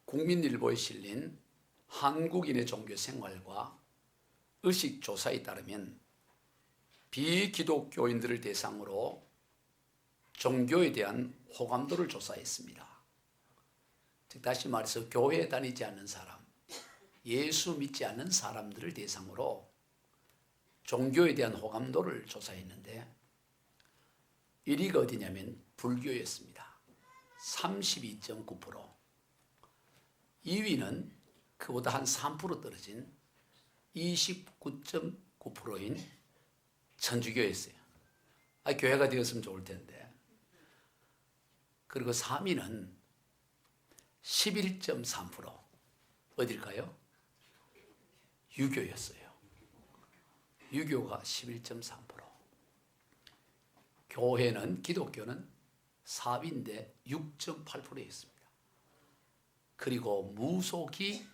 국민일보에 실린 한국인의 종교 생활과 의식 조사에 따르면 비기독교인들을 대상으로 종교에 대한 호감도를 조사했습니다. 즉 다시 말해서 교회에 다니지 않는 사람, 예수 믿지 않는 사람들을 대상으로 종교에 대한 호감도를 조사했는데 1위가 어디냐면 불교였습니다. 32.9%. 2위는 그보다 한 3% 떨어진 29.9%인 천주교였어요. 교회가 되었으면 좋을 텐데. 그리고 3위는 11.3%. 어딜까요? 유교였어요. 유교가 11.3%. 교회는, 기독교는 4위인데 6.8%였습니다. 그리고 무속이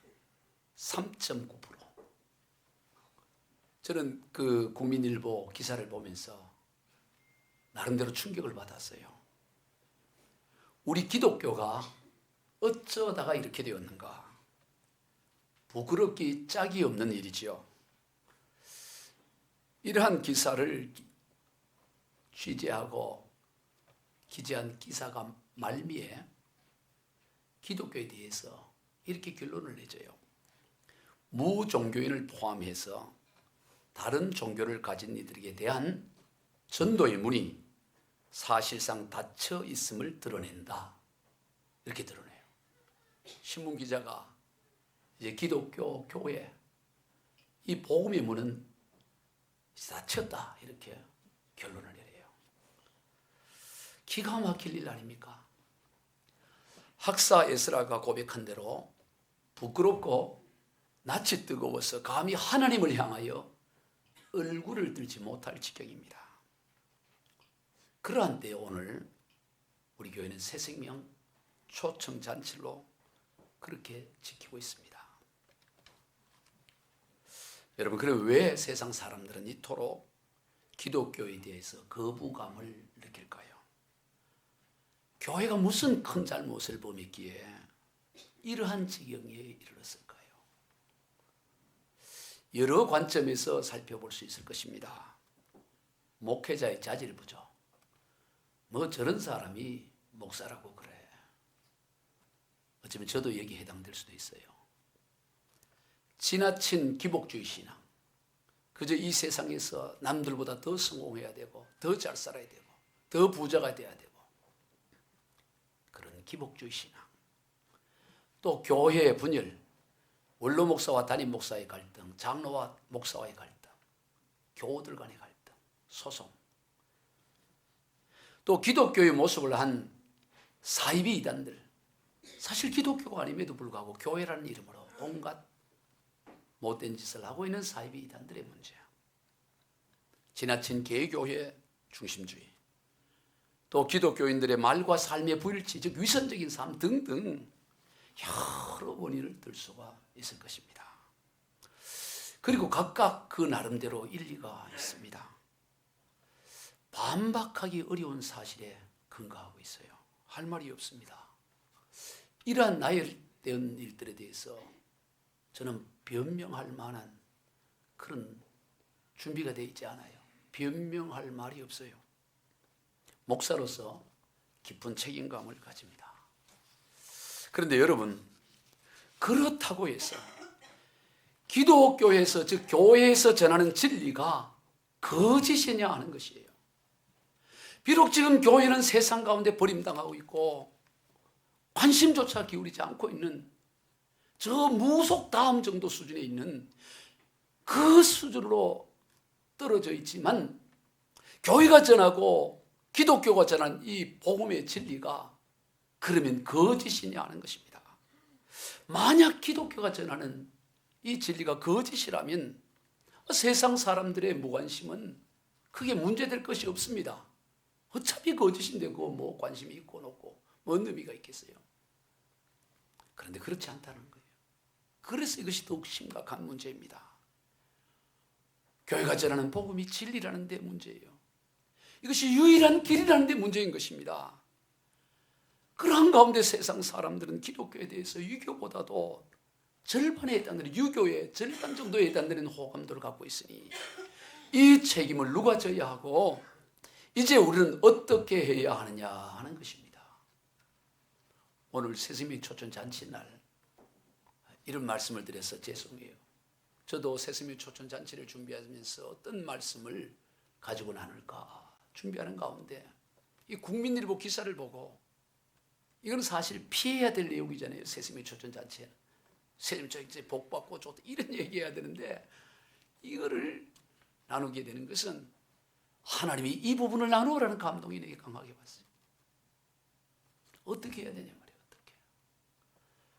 3.9%. 저는 그 국민일보 기사를 보면서 나름대로 충격을 받았어요. 우리 기독교가 어쩌다가 이렇게 되었는가? 부끄럽기 짝이 없는 일이지요. 이러한 기사를 취재하고 기재한 기사가 말미에 기독교에 대해서 이렇게 결론을 내줘요. 무종교인을 포함해서 다른 종교를 가진 이들에게 대한 전도의 문이 사실상 닫혀 있음을 드러낸다. 이렇게 드러내요. 신문 기자가 이제 기독교 교회 이 복음의 문은 닫혔다 이렇게 결론을 내려요. 기가 막힐 일 아닙니까? 학사 에스라가 고백한 대로 부끄럽고 낯이 뜨거워서 감히 하나님을 향하여 얼굴을 들지 못할 지경입니다. 그러한 때에 오늘 우리 교회는 새생명 초청잔치로 그렇게 지키고 있습니다. 여러분, 그럼 왜 세상 사람들은 이토록 기독교에 대해서 거부감을 느낄까요? 교회가 무슨 큰 잘못을 범했기에 이러한 지경에 이르렀을까요? 여러 관점에서 살펴볼 수 있을 것입니다. 목회자의 자질 부족. 뭐 저런 사람이 목사라고 그래. 어쩌면 저도 여기에 해당될 수도 있어요. 지나친 기복주의 신앙. 그저 이 세상에서 남들보다 더 성공해야 되고 더 잘 살아야 되고 더 부자가 돼야 되고 그런 기복주의 신앙. 또 교회의 분열, 원로 목사와 담임 목사의 갈등, 장로와 목사와의 갈등, 교우들 간의 갈등, 소송. 또 기독교의 모습을 한 사이비 이단들. 사실 기독교가 아님에도 불구하고 교회라는 이름으로 온갖 못된 짓을 하고 있는 사이비 이단들의 문제야. 지나친 개교회 중심주의, 또 기독교인들의 말과 삶의 불일치, 즉 위선적인 삶 등등 여러 원인을 들 수가 있을 것입니다. 그리고 각각 그 나름대로 일리가 있습니다. 반박하기 어려운 사실에 근거하고 있어요. 할 말이 없습니다. 이러한 나열된 일들에 대해서 저는 변명할 만한 그런 준비가 되어 있지 않아요. 변명할 말이 없어요. 목사로서 깊은 책임감을 가집니다. 그런데 여러분, 그렇다고 해서 기독교에서, 즉 교회에서 전하는 진리가 거짓이냐 하는 것이에요. 비록 지금 교회는 세상 가운데 버림당하고 있고 관심조차 기울이지 않고 있는 저 무속 다음 정도 수준에 있는 그 수준으로 떨어져 있지만 교회가 전하고 기독교가 전한 이 복음의 진리가 그러면 거짓이냐 하는 것입니다. 만약 기독교가 전하는 이 진리가 거짓이라면 세상 사람들의 무관심은 크게 문제될 것이 없습니다. 어차피 거짓인데 그거 뭐 관심이 있고 없고 뭔 의미가 있겠어요? 그런데 그렇지 않다는 거예요. 그래서 이것이 더욱 심각한 문제입니다. 교회가 전하는 복음이 진리라는 데 문제예요. 이것이 유일한 길이라는 데 문제인 것입니다. 그러한 가운데 세상 사람들은 기독교에 대해서 유교보다도 절반에 해당되는, 유교의 절반 정도에 해당되는 호감도를 갖고 있으니 이 책임을 누가 져야 하고 이제 우리는 어떻게 해야 하느냐 하는 것입니다. 오늘 새생명 초청 잔치 날 이런 말씀을 드려서 죄송해요. 저도 새생명 초청 잔치를 준비하면서 어떤 말씀을 가지고 나눌까 준비하는 가운데 이 국민일보 기사를 보고, 이건 사실 피해야 될 내용이잖아요. 새생명 초청 잔치에 새생명 이제 복 받고 좋다 이런 얘기해야 되는데, 이거를 나누게 되는 것은 하나님이 이 부분을 나누라는 감동이 내게 강하게 왔어요. 어떻게 해야 되냐 말이에요. 어떻게.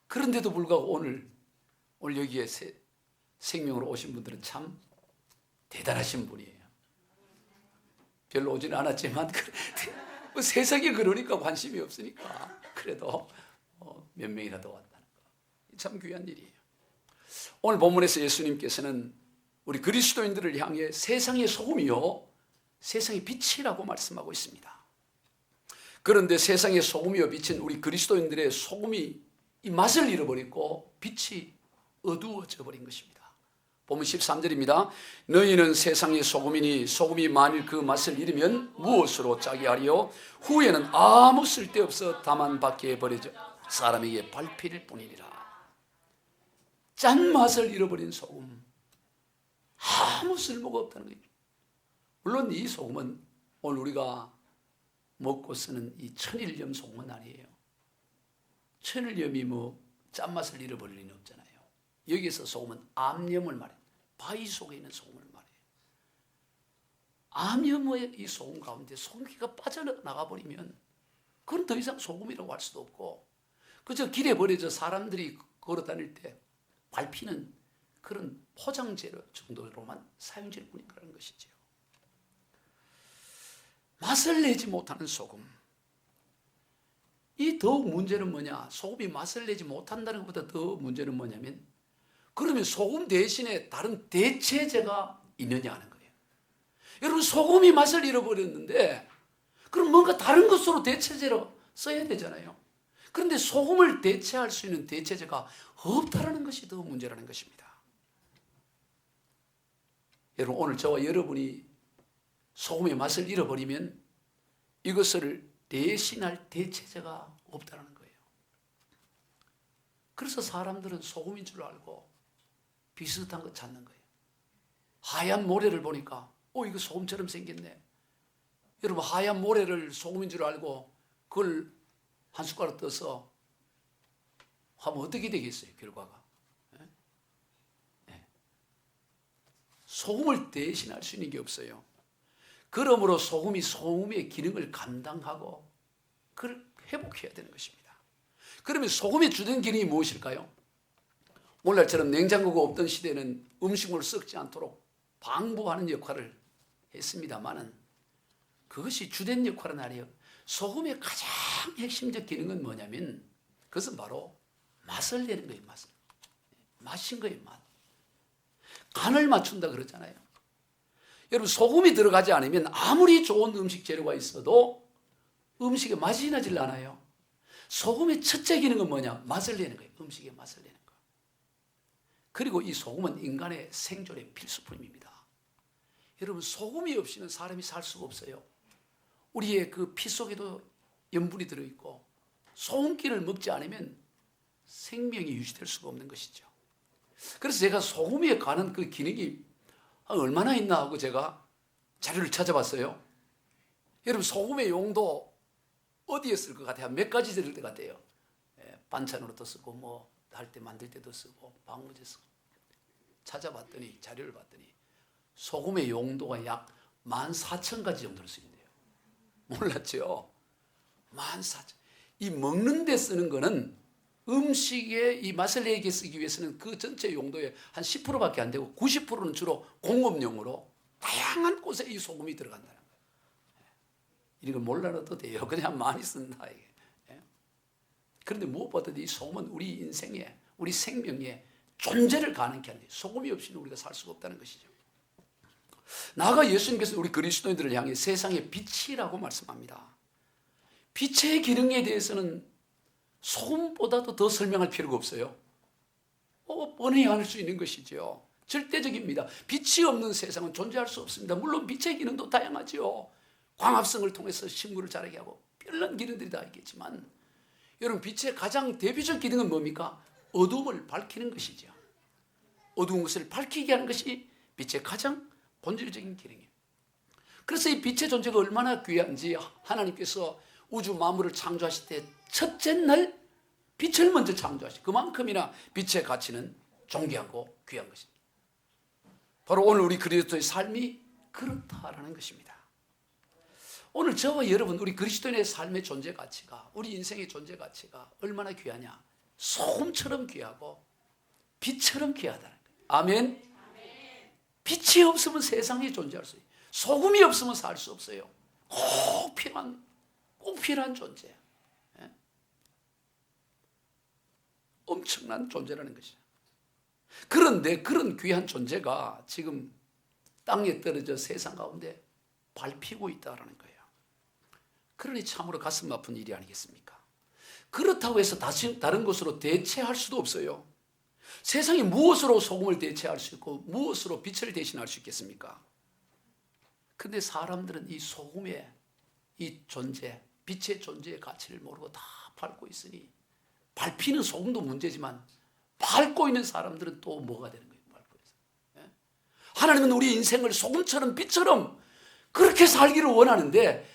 그런데도 불구하고 오늘 여기에 생명으로 오신 분들은 참 대단하신 분이에요. 별로 오지는 않았지만 세상에 그러니까 관심이 없으니까 그래도 몇 명이라도 왔다는 거, 참 귀한 일이에요. 오늘 본문에서 예수님께서는 우리 그리스도인들을 향해 세상의 소금이요 세상의 빛이라고 말씀하고 있습니다. 그런데 세상의 소금이요 빛은 우리 그리스도인들의 소금이 이 맛을 잃어버리고 빛이 어두워져 버린 것입니다. 본문 13절입니다. 너희는 세상의 소금이니 소금이 만일 그 맛을 잃으면 무엇으로 짜게 하리요? 후에는 아무 쓸데없어 다만 밖에 버려져 사람에게 밟힐 뿐이니라. 짠 맛을 잃어버린 소금, 아무 쓸모가 없다는 거예요. 물론 이 소금은 오늘 우리가 먹고 쓰는 이 천일염 소금은 아니에요. 천일염이 짠맛을 잃어버릴 리는 없잖아요. 여기서 소금은 암염을 말해요. 바위 속에 있는 소금을 말해요. 암염의 이 소금 가운데 소금기가 빠져나가 버리면 그건 더 이상 소금이라고 할 수도 없고, 그저 길에 버려져 사람들이 걸어 다닐 때 밟히는 그런 포장재료 정도로만 사용될 뿐이라는 것이죠. 맛을 내지 못하는 소금. 이 더욱 문제는 뭐냐? 소금이 맛을 내지 못한다는 것보다 더 문제는 뭐냐면, 그러면 소금 대신에 다른 대체제가 있느냐 하는 거예요. 여러분, 소금이 맛을 잃어버렸는데 그럼 뭔가 다른 것으로 대체제로 써야 되잖아요. 그런데 소금을 대체할 수 있는 대체제가 없다라는 것이 더 문제라는 것입니다. 여러분, 오늘 저와 여러분이 소금의 맛을 잃어버리면 이것을 대신할 대체제가 없다는 거예요. 그래서 사람들은 소금인 줄 알고 비슷한 거 찾는 거예요. 하얀 모래를 보니까 이거 소금처럼 생겼네. 여러분, 하얀 모래를 소금인 줄 알고 그걸 한 숟가락 떠서 하면 어떻게 되겠어요, 결과가? 소금을 대신할 수 있는 게 없어요. 그러므로 소금이 소금의 기능을 감당하고 그걸 회복해야 되는 것입니다. 그러면 소금의 주된 기능이 무엇일까요? 오늘날처럼 냉장고가 없던 시대는 음식물 썩지 않도록 방부하는 역할을 했습니다만은 그것이 주된 역할은 아니에요. 소금의 가장 핵심적 기능은 뭐냐면 그것은 바로 맛을 내는 거예요. 맛인 거예요. 맛. 간을 맞춘다 그러잖아요. 여러분, 소금이 들어가지 않으면 아무리 좋은 음식 재료가 있어도 음식에 맛이 나질 않아요. 소금의 첫째 기능은 뭐냐? 맛을 내는 거예요. 음식에 맛을 내는 거. 그리고 이 소금은 인간의 생존의 필수품입니다. 여러분, 소금이 없이는 사람이 살 수가 없어요. 우리의 그 피 속에도 염분이 들어있고 소금기를 먹지 않으면 생명이 유지될 수가 없는 것이죠. 그래서 제가 소금에 관한 그 기능이 얼마나 있나 하고 제가 자료를 찾아봤어요. 여러분, 소금의 용도 어디에 쓸 것 같아요? 몇 가지 쓸 것 같아요. 반찬으로도 쓰고 할 때 만들 때도 쓰고 방부제 쓰고. 찾아봤더니, 자료를 봤더니 소금의 용도가 약 14,000가지 정도로 쓰인대요. 몰랐죠? 14,000. 이 먹는 데 쓰는 거는 음식의 이 맛을 내게 쓰기 위해서는 그 전체 용도의 한 10%밖에 안 되고 90%는 주로 공업용으로 다양한 곳에 이 소금이 들어간다는 거예요. 이런 걸 몰라도 돼요. 그냥 많이 쓴다 이게. 그런데 무엇보다도 이 소금은 우리 인생에, 우리 생명에 존재를 가능케 하는 거예요. 소금이 없이는 우리가 살 수가 없다는 것이죠. 나아가 예수님께서 우리 그리스도인들을 향해 세상의 빛이라고 말씀합니다. 빛의 기능에 대해서는 소금보다도 더 설명할 필요가 없어요. 뻔히 알 수 있는 것이죠. 절대적입니다. 빛이 없는 세상은 존재할 수 없습니다. 물론 빛의 기능도 다양하죠. 광합성을 통해서 식물을 자라게 하고 별난 기능들이 다 있겠지만, 여러분, 빛의 가장 대표적 기능은 뭡니까? 어둠을 밝히는 것이죠. 어두운 것을 밝히게 하는 것이 빛의 가장 본질적인 기능이에요. 그래서 이 빛의 존재가 얼마나 귀한지 하나님께서 우주 만물을 창조하실 때 첫째 날 빛을 먼저 창조하시고, 그만큼이나 빛의 가치는 존귀하고 귀한 것입니다. 바로 오늘 우리 그리스도의 삶이 그렇다라는 것입니다. 오늘 저와 여러분, 우리 그리스도인의 삶의 존재 가치가, 우리 인생의 존재 가치가 얼마나 귀하냐? 소금처럼 귀하고 빛처럼 귀하다는 거예요. 아멘. 빛이 없으면 세상에 존재할 수 있어요. 소금이 없으면 살 수 없어요. 꼭 필요한 존재. 엄청난 존재라는 것이죠. 그런데 그런 귀한 존재가 지금 땅에 떨어져 세상 가운데 밟히고 있다는 거예요. 그러니 참으로 가슴 아픈 일이 아니겠습니까? 그렇다고 해서 다른 것으로 대체할 수도 없어요. 세상이 무엇으로 소금을 대체할 수 있고 무엇으로 빛을 대신할 수 있겠습니까? 그런데 사람들은 이 소금의 이 존재, 빛의 존재의 가치를 모르고 다 밟고 있으니, 밟히는 소금도 문제지만 밟고 있는 사람들은 또 뭐가 되는 거예요? 밟고 있어요. 하나님은 우리 인생을 소금처럼 빛처럼 그렇게 살기를 원하는데,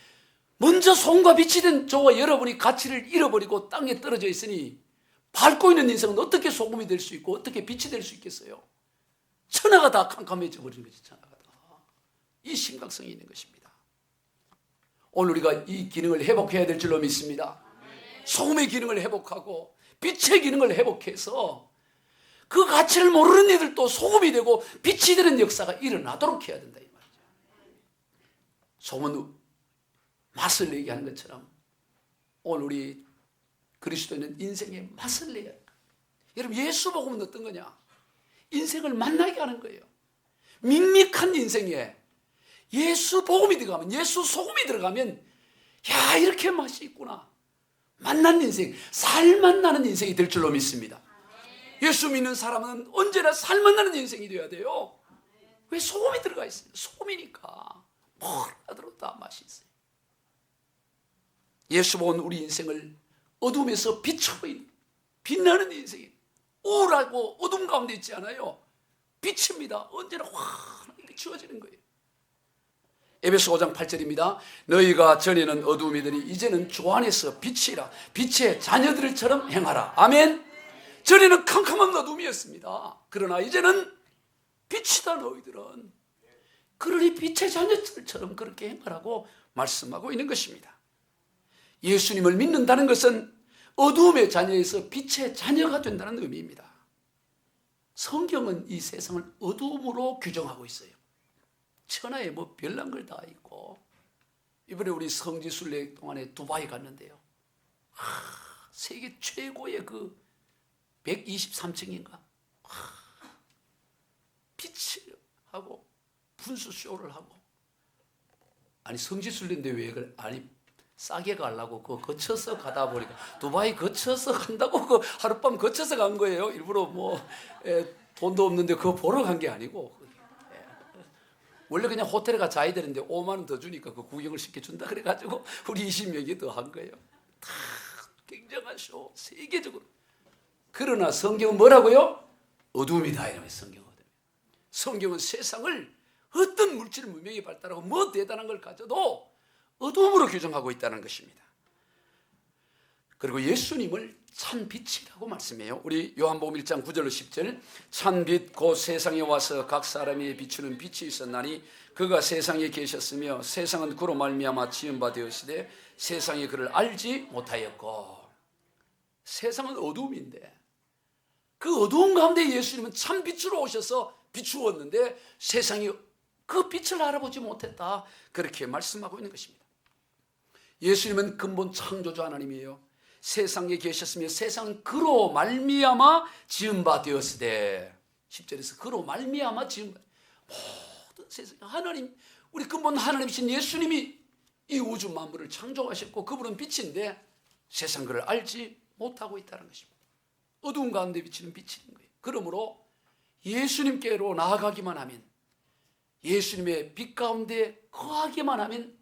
먼저 소금과 빛이 된 저와 여러분이 가치를 잃어버리고 땅에 떨어져 있으니 밟고 있는 인생은 어떻게 소금이 될 수 있고 어떻게 빛이 될 수 있겠어요? 천하가 다 캄캄해져 버리는 거지. 천하가 다. 이 심각성이 있는 것입니다. 오늘 우리가 이 기능을 회복해야 될 줄로 믿습니다. 소금의 기능을 회복하고 빛의 기능을 회복해서 그 가치를 모르는 이들도 소금이 되고 빛이 되는 역사가 일어나도록 해야 된다, 이 말이죠. 소금은 맛을 내게 하는 것처럼 오늘 우리 그리스도인은 인생의 맛을 내야 합니다. 여러분, 예수 복음은 어떤 거냐? 인생을 만나게 하는 거예요. 밋밋한 인생에 예수 복음이 들어가면, 예수 소금이 들어가면, 야, 이렇게 맛이 있구나. 만난 인생, 살맛 나는 인생이 될 줄로 믿습니다. 예수 믿는 사람은 언제나 살맛 나는 인생이 되어야 돼요. 왜? 소금이 들어가 있어요. 소금이니까 뭐라도 다 맛이 있어요. 예수 복음은 우리 인생을 어둠에서 빛으로 빛나는 인생이, 우울하고 어둠 가운데 있지 않아요. 빛입니다. 언제나 환하게 주어지는 거예요. 에베소 5장 8절입니다. 너희가 전에는 어두움이더니 이제는 주 안에서 빛이라, 빛의 자녀들처럼 행하라. 아멘. 전에는 캄캄한 어둠이었습니다. 그러나 이제는 빛이다 너희들은. 그러니 빛의 자녀들처럼 그렇게 행하라고 말씀하고 있는 것입니다. 예수님을 믿는다는 것은 어두움의 자녀에서 빛의 자녀가 된다는 의미입니다. 성경은 이 세상을 어두움으로 규정하고 있어요. 천하에 뭐 별난 걸 다 있고, 이번에 우리 성지순례 동안에 두바이 갔는데요. 세계 최고의 그 123층인가 빛을 하고 분수 쇼를 하고, 아니 성지순례인데 왜 그래? 아니 싸게 가려고 그거 거쳐서 가다 보니까, 두바이 거쳐서 간다고 그 하룻밤 거쳐서 간 거예요. 일부러 뭐 돈도 없는데 그거 보러 간 게 아니고, 원래 그냥 호텔에 가 자야 되는데 5만 원 더 주니까 그 구경을 시켜준다 그래가지고 우리 20명이 더 한 거예요. 다 굉장한 쇼, 세계적으로. 그러나 성경은 뭐라고요? 어둠이다 이러면 성경은. 성경은 세상을 어떤 물질 문명이 발달하고 뭐 대단한 걸 가져도 어둠으로 규정하고 있다는 것입니다. 그리고 예수님을 찬빛이라고 말씀해요. 우리 요한복음 1장 9절로 10절. 찬빛 곧 세상에 와서 각 사람에게 비추는 빛이 있었나니 그가 세상에 계셨으며 세상은 그로 말미암아 지은 바 되었으되 세상이 그를 알지 못하였고. 세상은 어둠인데 그 어두운 가운데 예수님은 찬빛으로 오셔서 비추었는데 세상이 그 빛을 알아보지 못했다, 그렇게 말씀하고 있는 것입니다. 예수님은 근본 창조주 하나님이에요. 세상에 계셨으며 세상은 그로 말미암아 지은 바 되었으되, 10절에서 그로 말미암아 지은 바, 모든 세상, 하나님, 우리 근본 하나님이신 예수님이 이 우주 만물을 창조하셨고 그분은 빛인데 세상 그를 알지 못하고 있다는 것입니다. 어두운 가운데 비치는 빛인 거예요. 그러므로 예수님께로 나아가기만 하면, 예수님의 빛 가운데 거하기만 하면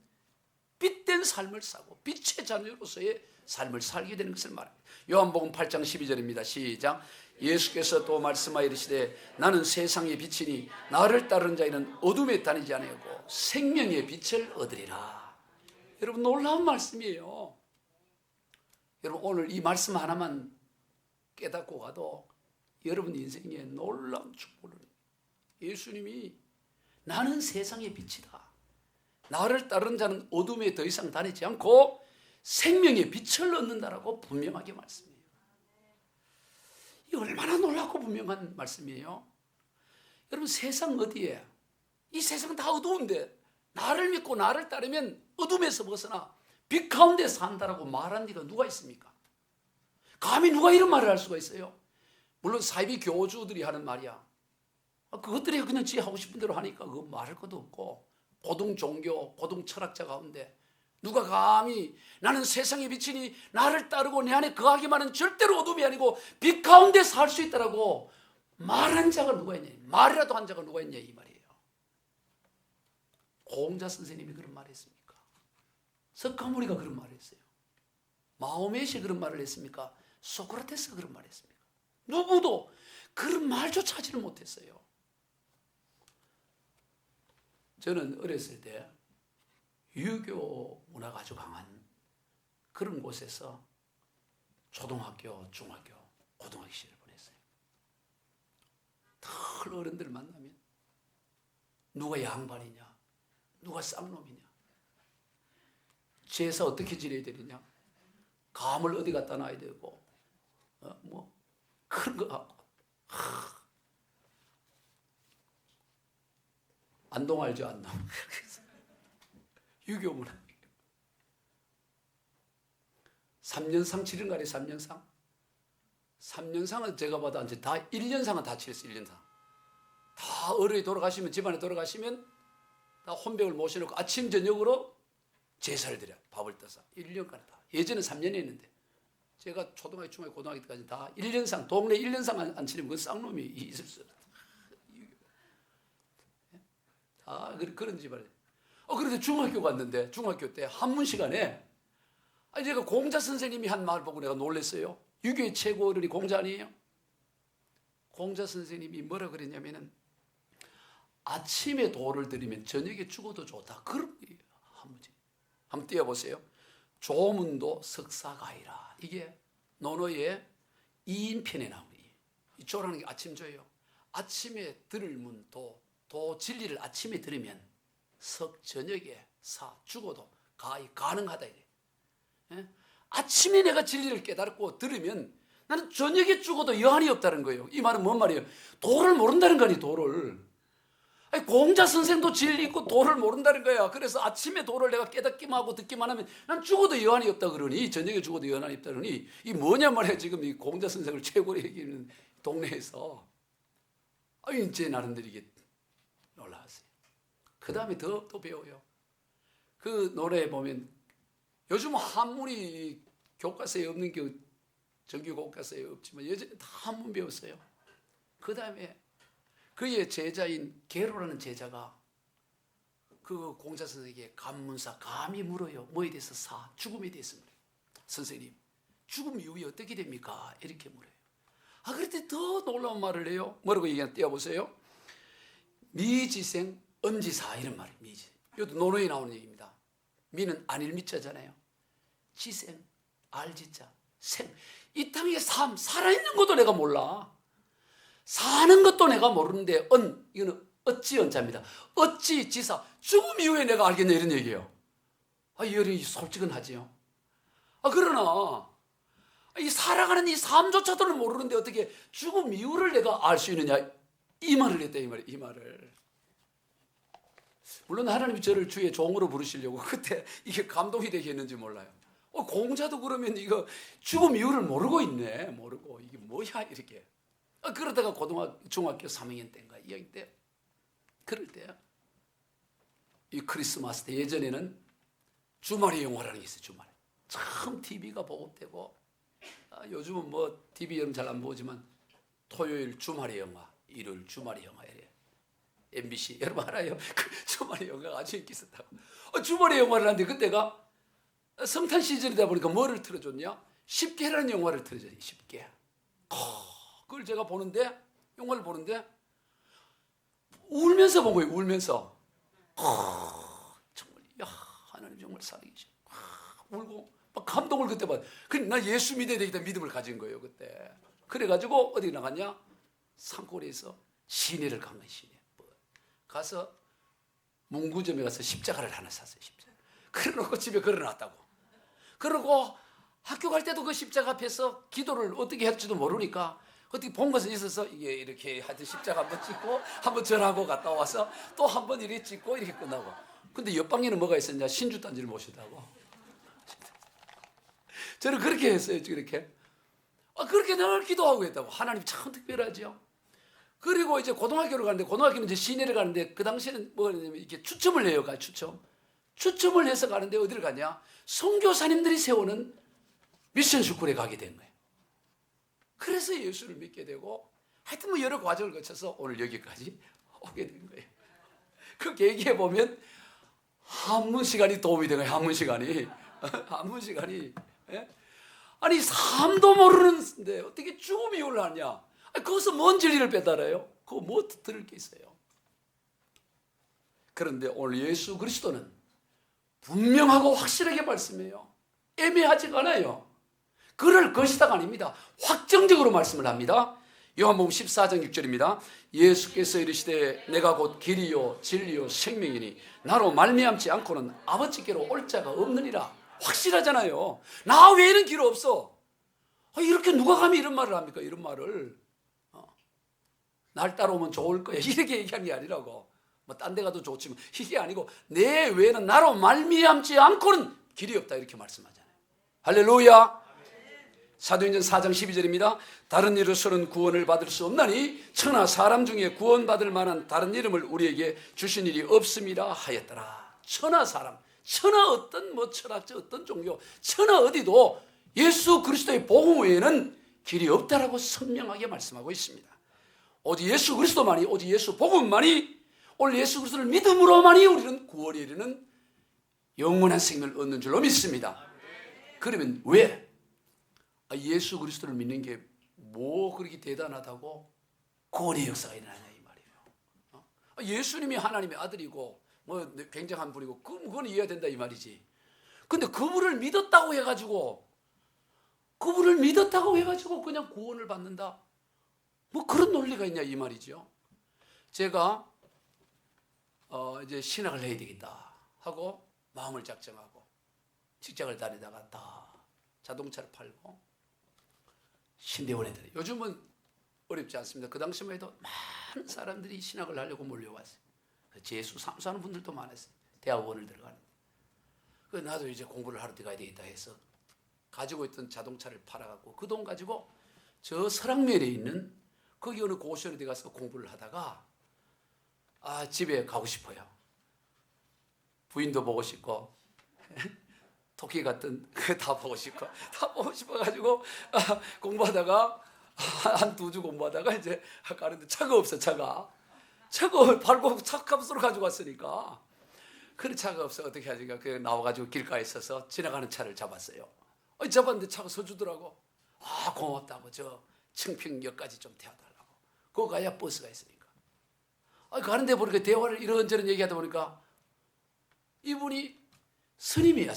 빛된 삶을 사고 빛의 자녀로서의 삶을 살게 되는 것을 말합니다. 요한복음 8장 12절입니다. 시작. 예수께서 또 말씀하여 이르시되 나는 세상의 빛이니 나를 따르는 자에는 어둠에 다니지 아니하고 생명의 빛을 얻으리라. 여러분, 놀라운 말씀이에요. 여러분, 오늘 이 말씀 하나만 깨닫고 가도 여러분 인생에 놀라운 축복을, 예수님이 나는 세상의 빛이다, 나를 따르는 자는 어둠에 더 이상 다니지 않고 생명의 빛을 얻는다라고 분명하게 말씀해요. 이 얼마나 놀랍고 분명한 말씀이에요. 여러분, 세상 어디에, 이 세상 다 어두운데 나를 믿고 나를 따르면 어둠에서 벗어나 빛 가운데 산다라고 말한 이가 누가 있습니까? 감히 누가 이런 말을 할 수가 있어요? 물론 사이비 교주들이 하는 말이야. 그것들이 그냥 지 하고 싶은 대로 하니까 그거 말할 것도 없고, 고등 종교, 고등 철학자 가운데 누가 감히 나는 세상의 빛이니 나를 따르고 내 안에 거하기만 하는 절대로 어둠이 아니고 빛 가운데 살 수 있다라고 말한 자가 누가 있냐, 말이라도 한 자가 누가 있냐 이 말이에요. 공자 선생님이 그런 말을 했습니까? 석가모니가 그런 말을 했어요. 마호메시 그런 말을 했습니까? 소크라테스가 그런 말을 했습니까? 누구도 그런 말조차 하지를 못했어요. 저는 어렸을 때 유교 문화가 아주 강한 그런 곳에서 초등학교, 중학교, 고등학교 시절을 보냈어요. 늘 어른들 만나면 누가 양반이냐, 누가 쌍놈이냐, 제사 어떻게 지내야 되느냐, 감을 어디 갖다 놔야 되고, 뭐 그런 거 갖고. 안동 알죠? 안동. 유교 문화. 3년상 치른 거 아니에요? 3년상? 3년상은 제가 봐도 이제 다 1년상은 다 치렀어요. 1년상. 다 어른이 돌아가시면, 집안에 돌아가시면 다 혼백을 모셔놓고 아침 저녁으로 제사를 드려요. 밥을 떠서 1년간 다. 예전에 3년이 했는데 제가 초등학교, 중학교, 고등학교 때까지 다 1년상, 동네 1년상 안 치르면 그건 쌍놈이 있을 수 없어요. 다 그런 집안에. 그런데 중학교 갔는데 중학교 때 한문 시간에 제가 공자 선생님이 한 말 보고 내가 놀랐어요. 유교의 최고 어른이 공자 아니에요? 공자 선생님이 뭐라 그랬냐면은 아침에 도를 드리면 저녁에 죽어도 좋다. 그런 거예요. 한번 띄워보세요. 조문도 석사가이라. 이게 논어의 2인편에 나오는 거예요. 이 조라는 게 아침조예요. 아침에 들을 문도, 도 진리를 아침에 들으면 석 저녁에 사 죽어도 가히 가능하다 이래. 예? 아침에 내가 진리를 깨닫고 들으면 나는 저녁에 죽어도 여한이 없다는 거예요. 이 말은 뭔 말이에요? 도를 모른다는 거니, 도를. 공자 선생도 진리 있고 도를 모른다는 거야. 그래서 아침에 도를 내가 깨닫기만 하고 듣기만 하면 난 죽어도 여한이 없다 그러니, 저녁에 죽어도 여한이 없다 그러니, 이 뭐냐 말이야. 지금 이 공자 선생을 최고로 여기는 동네에서. 이제 나름대로 이게 놀라웠어요. 그 다음에 더 배워요. 그 노래에 보면 요즘 한문이 교과서에 없는 게 정규 교과서에 없지만 예전에 다 한문 배웠어요. 그 다음에 그의 제자인 게로라는 제자가 그 공자 선생에게 감문사 감히 물어요. 뭐에 대해서? 죽음에 대해서 물어요. 선생님, 죽음 이후에 어떻게 됩니까? 이렇게 물어요. 그럴 더 놀라운 말을 해요. 뭐라고 얘기하나 띄워보세요. 미지생 엄지사, 이런 말이에요. 미지. 이것도 논어에 나오는 얘기입니다. 미는 안일미자잖아요. 지생, 알지자, 생. 이 땅의 삶, 살아있는 것도 내가 몰라. 사는 것도 내가 모르는데 이거는 어찌 언자입니다. 어찌 지사, 죽음 이후에 내가 알겠냐 이런 얘기예요. 이 여론이 솔직은 하지요. 그러나 이 살아가는 이 삶조차도는 모르는데 어떻게 죽음 이후를 내가 알 수 있느냐, 이 말을 했다. 이 말을. 물론 하나님이 저를 주의 종으로 부르시려고 그때 이게 감동이 되게 했는지 몰라요. 공자도 그러면 이거 죽음 이유를 모르고 있네. 모르고 이게 뭐야 이렇게. 그러다가 중학교 3학년 때인가 2학년 때, 그럴 때 이 크리스마스 때, 예전에는 주말의 영화라는 게 있어요. 주말에 처음 TV가 보급되고 요즘은 뭐 TV 여러분 잘 안 보지만 토요일 주말의 영화, 일요일 주말의 영화 이래. MBC 여러분 알아요? 그 주말의 영화가 아주 인기 있었다고. 주말의 영화를 하는데 그때가 성탄 시즌이다 보니까 뭐를 틀어줬냐? 10개라는 영화를 틀어줘요. 10개. 그걸 제가 보는데 영화를 보는데 울면서 본 거예요. 울면서. 정말 야 하나님 정말 살아계셔. 울고 막 감동을 그때 받. 나 예수 믿어야 되겠다 믿음을 가진 거예요 그때. 그래가지고 어디 나갔냐? 산골에서 시내를 간 거예요. 시내. 가서 문구점에 가서 십자가를 하나 샀어요. 십자가. 그래놓고 집에 걸어놨다고. 그러고 학교 갈 때도 그 십자가 앞에서 기도를 어떻게 할지도 모르니까 어떻게 본 것은 있어서 이게 이렇게 하여튼 십자가 한번 찍고 한번 절하고 갔다 와서 또 한번 이렇게 찍고 이렇게 끝나고. 근데 옆방에는 뭐가 있었냐? 신주단지를 모시다고. 저는 그렇게 했어요. 그렇게. 그렇게 늘 기도하고 했다고. 하나님 참 특별하죠. 그리고 이제 고등학교를 가는데 고등학교는 이제 시내를 가는데 그 당시에는 뭐냐면 이렇게 추첨을 해요. 추첨을 해서 가는데 어디를 가냐? 선교사님들이 세우는 미션 스쿨에 가게 된 거예요. 그래서 예수를 믿게 되고 하여튼 뭐 여러 과정을 거쳐서 오늘 여기까지 오게 된 거예요. 그 계기에 보면 한문 시간이 도움이 된 거예요. 한문 시간이. 예? 아니 삶도 모르는데 어떻게 죽음이 올라왔냐? 거기서 뭔 진리를 빼달아요? 그거 뭐 들을 게 있어요? 그런데 오늘 예수 그리스도는 분명하고 확실하게 말씀해요. 애매하지가 않아요. 그럴 것이다가 아닙니다. 확정적으로 말씀을 합니다. 요한복음 14장 6절입니다. 예수께서 이르시되 내가 곧 길이요 진리요 생명이니 나로 말미암지 않고는 아버지께로 올 자가 없느니라. 확실하잖아요. 나 외에는 길 없어. 이렇게 누가 감히 이런 말을 합니까? 이런 말을. 날 따라오면 좋을 거야. 이렇게 얘기한 게 아니라고. 뭐 딴 데 가도 좋지만 이게 아니고 내 외에는 나로 말미암지 않고는 길이 없다 이렇게 말씀하잖아요. 할렐루야. 사도행전 4장 12절입니다. 다른 이로서는 구원을 받을 수 없나니 천하 사람 중에 구원받을 만한 다른 이름을 우리에게 주신 일이 없음이라 하였더라. 천하 사람, 천하 어떤 뭐 철학자 어떤 종교, 천하 어디도 예수 그리스도의 복음 외에는 길이 없다라고 선명하게 말씀하고 있습니다. 오직 예수 그리스도만이, 오직 예수 복음만이, 오늘 예수 그리스도를 믿음으로만이 우리는 구원에 이르는 영원한 생명을 얻는 줄로 믿습니다. 그러면 왜? 예수 그리스도를 믿는 게 뭐 그렇게 대단하다고 구원의 역사가 일어나냐 이 말이에요. 예수님이 하나님의 아들이고 뭐 굉장한 분이고 그건 이해가 된다 이 말이지. 근데 그분을 믿었다고 해가지고 그냥 구원을 받는다? 뭐 그런 논리가 있냐 이 말이죠. 제가 이제 신학을 해야 되겠다 하고 마음을 작정하고 직장을 다니다가 다 자동차를 팔고 신대원에 들어요. 요즘은 어렵지 않습니다. 그 당시만 해도 많은 사람들이 신학을 하려고 몰려왔어요. 재수 삼수하는 분들도 많았어요. 대학원을 들어가는. 그래서 나도 이제 공부를 하러 들어가야 되겠다 해서 가지고 있던 자동차를 팔아갖고 그 돈 가지고 저 설악면에 있는 거기 어느 고시원에 가서 공부를 하다가 집에 가고 싶어요. 부인도 보고 싶고 토끼 같은 다 보고 싶어가지고 공부하다가 한 2주 공부하다가 이제 가는데 차가 없어. 차가 밟고 차 값으로 가지고 왔으니까 그런 차가 없어. 어떻게 하지가 그 나와가지고 길가에 있어서 지나가는 차를 잡았어요. 잡았는데 차가 서주더라고. 고맙다고 저 청평역까지 좀 태워달라고. 그거 가야 버스가 있으니까. 가는데 보니까 대화를 이런저런 얘기하다 보니까 이분이 스님이야.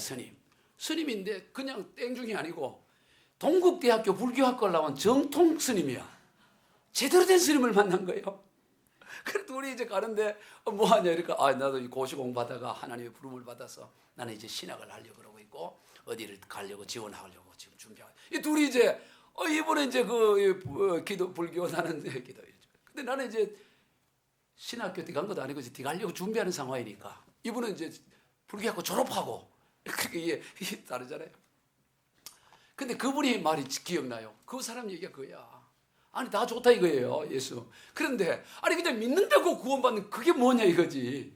스님인데 그냥 땡중이 아니고 동국대학교 불교학과를 나온 정통 스님이야. 제대로 된 스님을 만난 거예요. 그래서 우리 이제 가는데 뭐 하냐 이러니까 나도 이 고시 공부하다가 하나님의 부름을 받아서 나는 이제 신학을 하려고 그러고 있고 어디를 가려고 지원하려고 지금 준비하고. 이 둘이 이제 이번에 이제 기도 불교 나는 기도. 근데 나는 이제 신학교 때 간 것도 아니고 이제 가려고 준비하는 상황이니까 이분은 이제 불교학교 졸업하고 이게 다르잖아요. 근데 그분이 말이 기억나요. 그 사람 얘기가 그거야. 아니 다 좋다 이거예요. 예수. 그런데 그냥 믿는다고 구원받는 그게 뭐냐 이거지.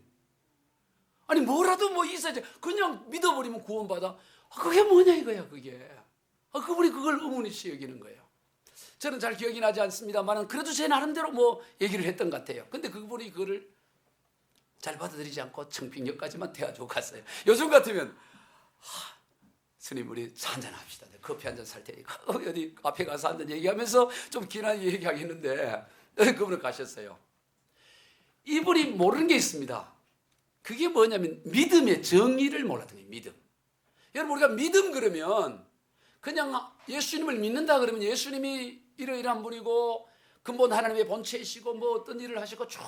뭐라도 뭐 있어야지. 그냥 믿어버리면 구원받아. 그게 뭐냐 이거야 그게. 그분이 그걸 의문이시 여기는 거예요. 저는 잘 기억이 나지 않습니다만 그래도 제 나름대로 뭐 얘기를 했던 것 같아요. 근데 그분이 그거를 잘 받아들이지 않고 청평역까지만 태워주고 갔어요. 요즘 같으면 스님 우리 한잔합시다. 커피 한잔 살 테니까 어디 앞에 가서 한잔 얘기하면서 좀 긴하게 얘기하겠는데 그분은 가셨어요. 이분이 모르는 게 있습니다. 그게 뭐냐면 믿음의 정의를 몰랐던 거예요. 믿음. 여러분 우리가 믿음 그러면 그냥 예수님을 믿는다 그러면 예수님이 이러이러한 분이고 근본 하나님의 본체이시고 뭐 어떤 일을 하시고 쭉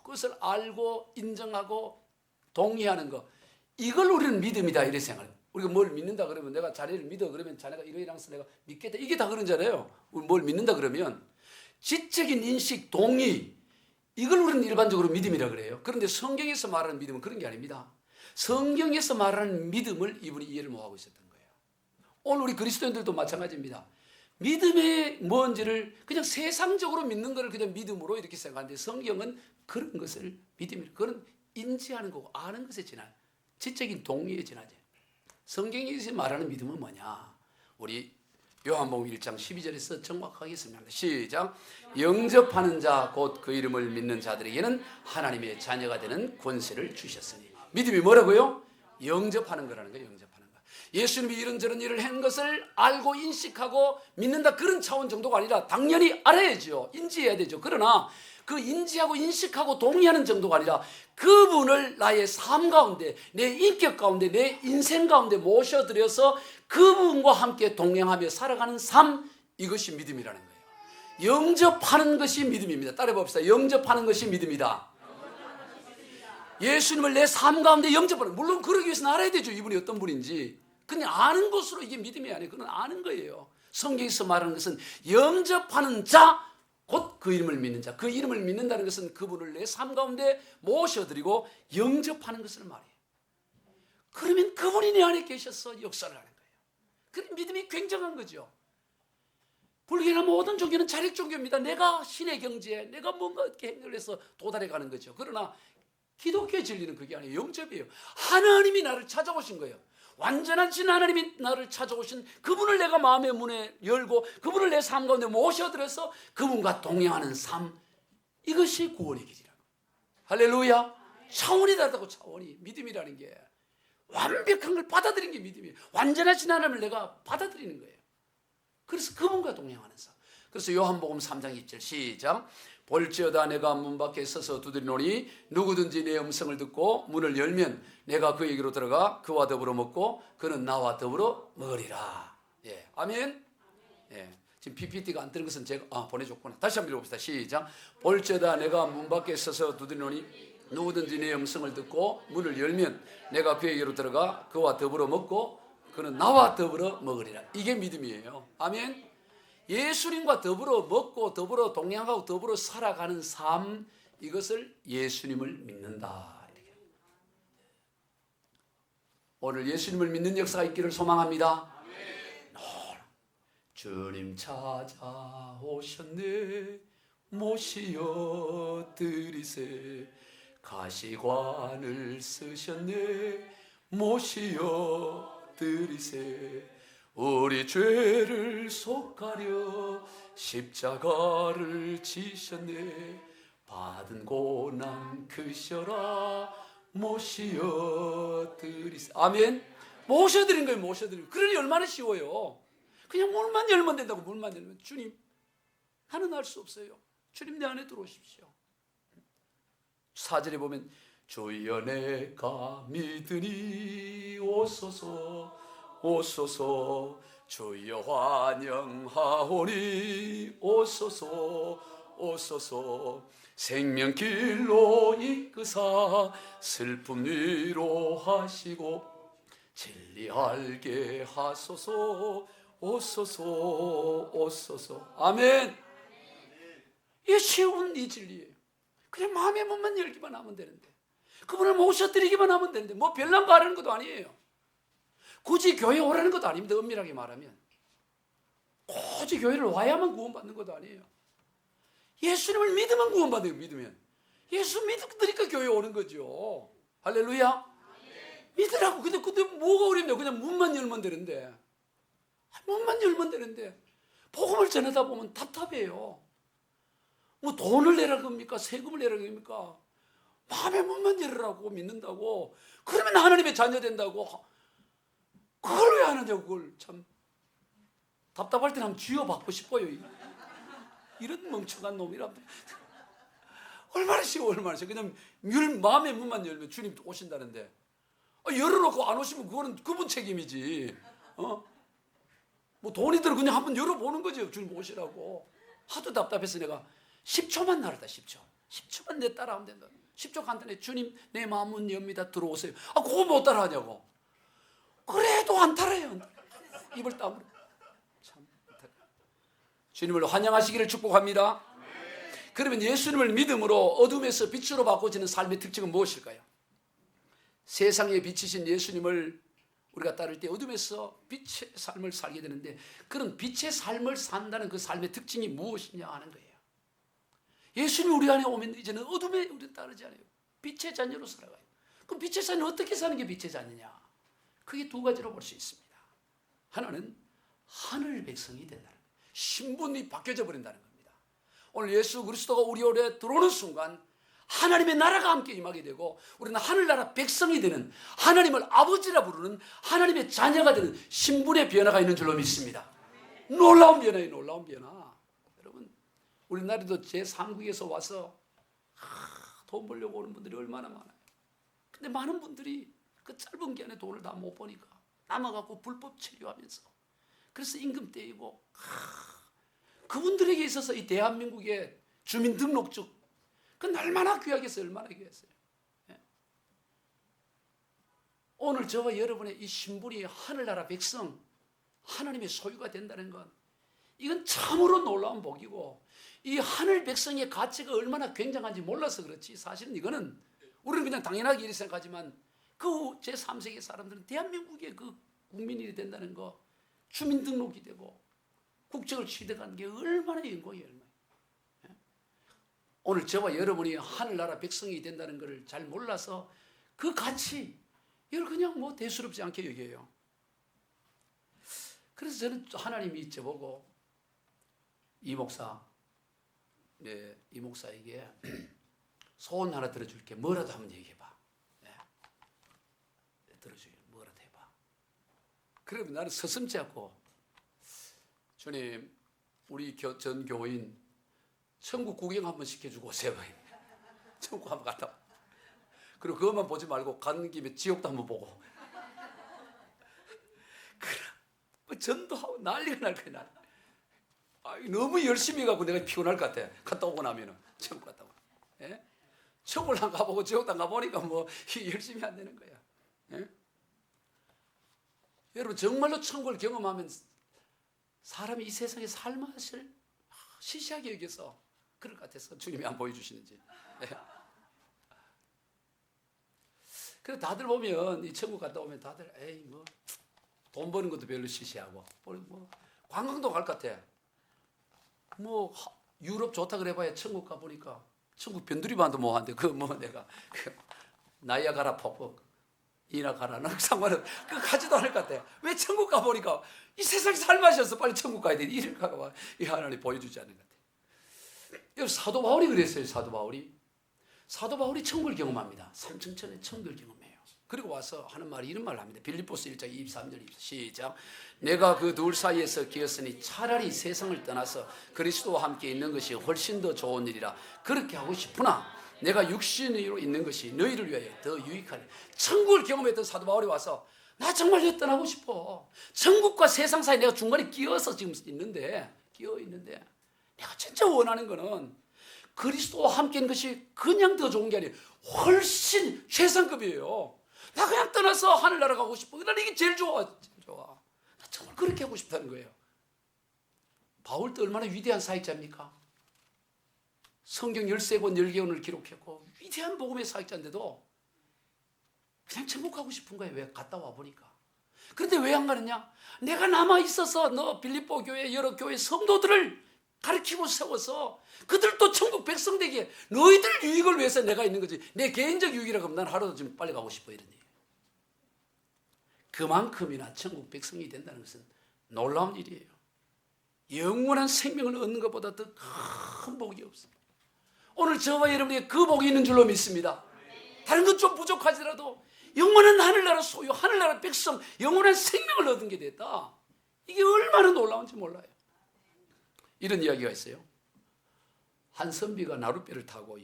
그것을 알고 인정하고 동의하는 거, 이걸 우리는 믿음이다 이렇게 생각해요. 우리가 뭘 믿는다 그러면 내가 자네를 믿어 그러면 자네가 이러이러한 것을 내가 믿겠다, 이게 다 그런잖아요. 뭘 믿는다 그러면 지적인 인식, 동의, 이걸 우리는 일반적으로 믿음이라 그래요. 그런데 성경에서 말하는 믿음은 그런 게 아닙니다. 성경에서 말하는 믿음을 이분이 이해를 못하고 있었던 거예요. 오늘 우리 그리스도인들도 마찬가지입니다. 믿음의 뭔지를 그냥 세상적으로 믿는 것을 그냥 믿음으로 이렇게 생각하는데 성경은 그런 것을 믿음이라, 그건 인지하는 거고 아는 것에 지나 지적인 동의에 지나죠. 성경에서 말하는 믿음은 뭐냐? 우리 요한복음 1장 12절에서 정확하게 설명합니다. 시작. 영접하는 자 곧 그 이름을 믿는 자들에게는 하나님의 자녀가 되는 권세를 주셨으니. 믿음이 뭐라고요? 영접하는 거라는 거예요. 영접하는 거. 예수님이 이런저런 일을 한 것을 알고 인식하고 믿는다 그런 차원 정도가 아니라 당연히 알아야죠. 인지해야 되죠. 그러나 그 인지하고 인식하고 동의하는 정도가 아니라 그분을 나의 삶 가운데, 내 인격 가운데, 내 인생 가운데 모셔들여서 그분과 함께 동행하며 살아가는 삶, 이것이 믿음이라는 거예요. 영접하는 것이 믿음입니다. 따라해 봅시다. 영접하는 것이 믿음이다. 예수님을 내 삶 가운데 영접하는, 물론 그러기 위해서는 알아야 되죠. 이분이 어떤 분인지. 그냥 아는 것으로 이게 믿음이 아니에요. 그건 아는 거예요. 성경에서 말하는 것은 영접하는 자, 곧 그 이름을 믿는 자. 그 이름을 믿는다는 것은 그분을 내 삶 가운데 모셔드리고 영접하는 것을 말해요. 그러면 그분이 내 안에 계셔서 역사를 하는 거예요. 그 믿음이 굉장한 거죠. 불교나 모든 종교는 자력 종교입니다. 내가 신의 경지에 내가 뭔가 이렇게 행동을 해서 도달해 가는 거죠. 그러나 기독교의 진리는 그게 아니에요. 영접이에요. 하나님이 나를 찾아오신 거예요. 완전한 신 하나님이 나를 찾아오신 그분을 내가 마음의 문에 열고 그분을 내 삶 가운데 모셔들여서 그분과 동행하는 삶, 이것이 구원의 길이라고. 할렐루야. 차원이 다르다고. 차원이. 믿음이라는 게 완벽한 걸 받아들이는 게 믿음이에요. 완전하신 하나님을 내가 받아들이는 거예요. 그래서 그분과 동행하는 삶. 그래서 요한복음 3장 2절 시작. 볼지어다 내가 문 밖에 서서 두드리노니 누구든지 내 음성을 듣고 문을 열면 내가 그에게로 들어가 그와 더불어 먹고 그는 나와 더불어 먹으리라. 예, 아멘. 예, 지금 PPT가 안 뜨는 것은 제가 보내줬구나. 다시 한번 읽어봅시다. 시작. 볼지어다 내가 문 밖에 서서 두드리노니 누구든지 내 음성을 듣고 문을 열면 내가 그에게로 들어가 그와 더불어 먹고 그는 나와 더불어 먹으리라. 이게 믿음이에요. 아멘. 예수님과 더불어 먹고 더불어 동행하고 더불어 살아가는 삶, 이것을 예수님을 믿는다. 이렇게. 오늘 예수님을 믿는 역사가 있기를 소망합니다. 주님 찾아오셨네 모시어 드리세 가시관을 쓰셨네 모시어 드리세 우리 죄를 속하려 십자가를 지셨네 받은 고난 크셔라 모시어 드리세. 아멘. 모셔드린 거예요. 모셔드린 거예요. 그러니 얼마나 쉬워요. 그냥 문만 열면 된다고. 문만 열면. 주님, 나는 알 수 없어요. 주님 내 안에 들어오십시오. 4절에 보면 주여 내가 믿으니 오소서 오소서 주여 환영하오니 오소서 오소서 생명길로 이끄사 슬픔 위로하시고 진리 알게 하소서 오소서 오소서. 아멘. 이 쉬운 이 진리예요. 그냥 마음의 문만 열기만 하면 되는데, 그분을 모셔드리기만 하면 되는데, 뭐 별난 바라는 것도 아니에요. 굳이 교회 오라는 것도 아닙니다. 엄밀하게 말하면 굳이 교회를 와야만 구원받는 것도 아니에요. 예수님을 믿으면 구원받아요. 믿으면 예수 믿으니까 교회 오는 거죠. 할렐루야. 믿으라고. 근데 뭐가 어렵냐. 그냥 문만 열면 되는데 문만 열면 되는데 복음을 전하다 보면 답답해요. 뭐 돈을 내라 겁니까? 세금을 내라 겁니까? 마음의 문만 열으라고 믿는다고. 그러면 하나님의 자녀 된다고. 그걸 왜 하느냐고. 그걸 참 답답할 때는 한번 쥐어받고 싶어요. 이런 멍청한 놈이라. 얼마나 쉬워, 얼마나 쉬워. 그냥 마음의 문만 열면 주님 오신다는데, 열어놓고 안 오시면 그거는 그분 책임이지. 뭐 돈이 들어 그냥 한번 열어보는 거죠. 주님 오시라고. 하도 답답해서 내가 10초만 나르다. 10초만 내 따라하면 된다. 10초 간단해. 주님 내 마음은 엽니다. 들어오세요. 그거 못 따라하냐고. 그래도 안 따라해요. 입을 다물어. 참 주님을 환영하시기를 축복합니다. 그러면 예수님을 믿음으로 어둠에서 빛으로 바꿔지는 삶의 특징은 무엇일까요? 세상에 비치신 예수님을 우리가 따를 때 어둠에서 빛의 삶을 살게 되는데, 그런 빛의 삶을 산다는 그 삶의 특징이 무엇이냐 하는 거예요. 예수님이 우리 안에 오면 이제는 어둠에 우리는 따르지 않아요. 빛의 자녀로 살아가요. 그럼 빛의 자녀는 어떻게 사는 게 빛의 자녀냐? 그게 두 가지로 볼 수 있습니다. 하나는 하늘 백성이 된다는 거예요. 신분이 바뀌어져 버린다는 겁니다. 오늘 예수 그리스도가 우리 안에 들어오는 순간 하나님의 나라가 함께 임하게 되고, 우리는 하늘나라 백성이 되는, 하나님을 아버지라 부르는 하나님의 자녀가 되는 신분의 변화가 있는 줄로 믿습니다. 놀라운 변화예요. 놀라운 변화. 여러분, 우리나라도 제3국에서 와서 돈 벌려고 오는 분들이 얼마나 많아요. 근데 많은 분들이 그 짧은 기간에 돈을 다 못 버니까 남아갖고 불법 체류하면서, 그래서 임금 떼이고, 그분들에게 있어서 이 대한민국의 주민등록증, 그건 얼마나 귀하겠어요. 얼마나 귀했어요. 오늘 저와 여러분의 이 신분이 하늘나라 백성, 하나님의 소유가 된다는 건, 이건 참으로 놀라운 복이고, 이 하늘 백성의 가치가 얼마나 굉장한지 몰라서 그렇지, 사실은 이거는 우리는 그냥 당연하게 이렇게 생각하지만, 그 제3세계 사람들은 대한민국의 그 국민이 된다는 거, 주민등록이 되고 국적을 취득하는 게 얼마나 영광이에요. 오늘 저와 여러분이 하늘나라 백성이 된다는 것을 잘 몰라서 그 가치, 이걸 그냥 뭐 대수롭지 않게 여겨요. 그래서 저는 하나님이 저보고 이 목사에게 소원 하나 들어줄게. 뭐라도 한번 얘기해봐. 들어줄게. 뭐라도 해봐. 그러면 나는 서슴지 않고, 주님, 우리 전 교인 천국 구경 한번 시켜주고 오세요. 천국 한번 갔다 와. 그리고 그것만 보지 말고 가는 김에 지옥도 한번 보고. 그래, 전도하고 난리가 날 거야. 너무 열심히 가고 내가 피곤할 것 같아. 갔다 오고 나면은 천국 갔다 오고. 예? 천국을 안 가보고 지옥도 안 가보니까 뭐 열심히 안 되는 거야. 예? 여러분, 정말로 천국을 경험하면 사람이 이 세상에 삶을 시시하게 여겨서 그럴 것 같아서 주님이 안 보여주시는지. 그래서 다들 보면 이 천국 갔다 오면 다들 에이 뭐 돈 버는 것도 별로 시시하고 뭐 관광도 갈 것 같아. 뭐 유럽 좋다 그래봐야 천국 가보니까 천국 변두리만도 못 하는데 그 뭐 내가 나이아가라 폭포 이나가라는 상관은 그 가지도 않을 것 같아. 왜 천국 가보니까 이 세상 삶하셔서 빨리 천국 가야 돼. 이럴까 봐 이 하나님 보여주지 않는 것 같아. 여러분, 사도 바울이 그랬어요. 사도 바울이 천국을 경험합니다. 삼층천의 천국을 경험해요. 그리고 와서 하는 말이 이런 말을 합니다. 빌립보서 1장 23절 시작. 내가 그 둘 사이에서 기었으니 차라리 세상을 떠나서 그리스도와 함께 있는 것이 훨씬 더 좋은 일이라 그렇게 하고 싶으나 내가 육신으로 있는 것이 너희를 위하여 더 유익하니. 천국을 경험했던 사도 바울이 와서 나 정말 떠나고 싶어. 천국과 세상 사이 내가 중간에 끼어서 지금 끼어 있는데 내가 진짜 원하는 거는 그리스도와 함께 있는 것이 그냥 더 좋은 게 아니에요. 훨씬 최상급이에요. 나 그냥 떠나서 하늘나라 가고 싶어. 난 이게 제일 좋아. 나 정말 그렇게 하고 싶다는 거예요. 바울도 얼마나 위대한 사역자입니까? 성경 13권 10개원을 기록했고 위대한 복음의 사역자인데도 그냥 천국 가고 싶은 거예요. 왜? 갔다 와보니까. 그런데 왜 안 가느냐? 내가 남아있어서 너 빌립보 교회 여러 교회 성도들을 가르치고 세워서 그들도 천국 백성 되게 너희들 유익을 위해서 내가 있는 거지. 내 개인적 유익이라고 하면 난 하루도 좀 빨리 가고 싶어 이런 얘기예요. 그만큼이나 천국 백성이 된다는 것은 놀라운 일이에요. 영원한 생명을 얻는 것보다 더 큰 복이 없어요. 오늘 저와 여러분에게 그 복이 있는 줄로 믿습니다. 다른 건 좀 부족하지라도 영원한 하늘나라 소유, 하늘나라 백성, 영원한 생명을 얻은 게 됐다. 이게 얼마나 놀라운지 몰라요. 이런 이야기가 있어요. 한 선비가 나룻배를 타고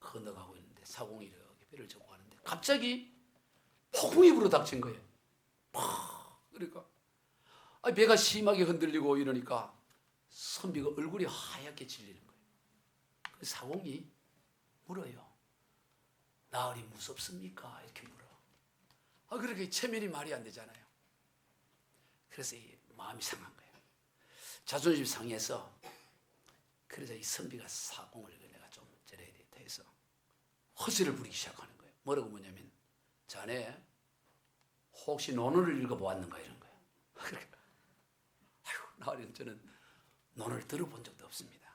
건너가고 있는데 사공이 이렇게 배를 접고 가는데 갑자기 폭풍이 불어닥친 거예요. 그러니까 배가 심하게 흔들리고 이러니까 선비가 얼굴이 하얗게 질리는 거예요. 그 사공이 물어요. 나으리 무섭습니까? 이렇게 물어. 그렇게 체면이 말이 안 되잖아요. 그래서 마음이 상한 거예요. 자존심 상해서 그래서 이 선비가 사공을 내가 좀 저래야 되겠다 해서 허세를 부리기 시작하는 거예요. 뭐라고 묻냐면 자네 혹시 논어를 읽어보았는가 이런 거예요. 그러니까 나으리는 저는 논어를 들어본 적도 없습니다.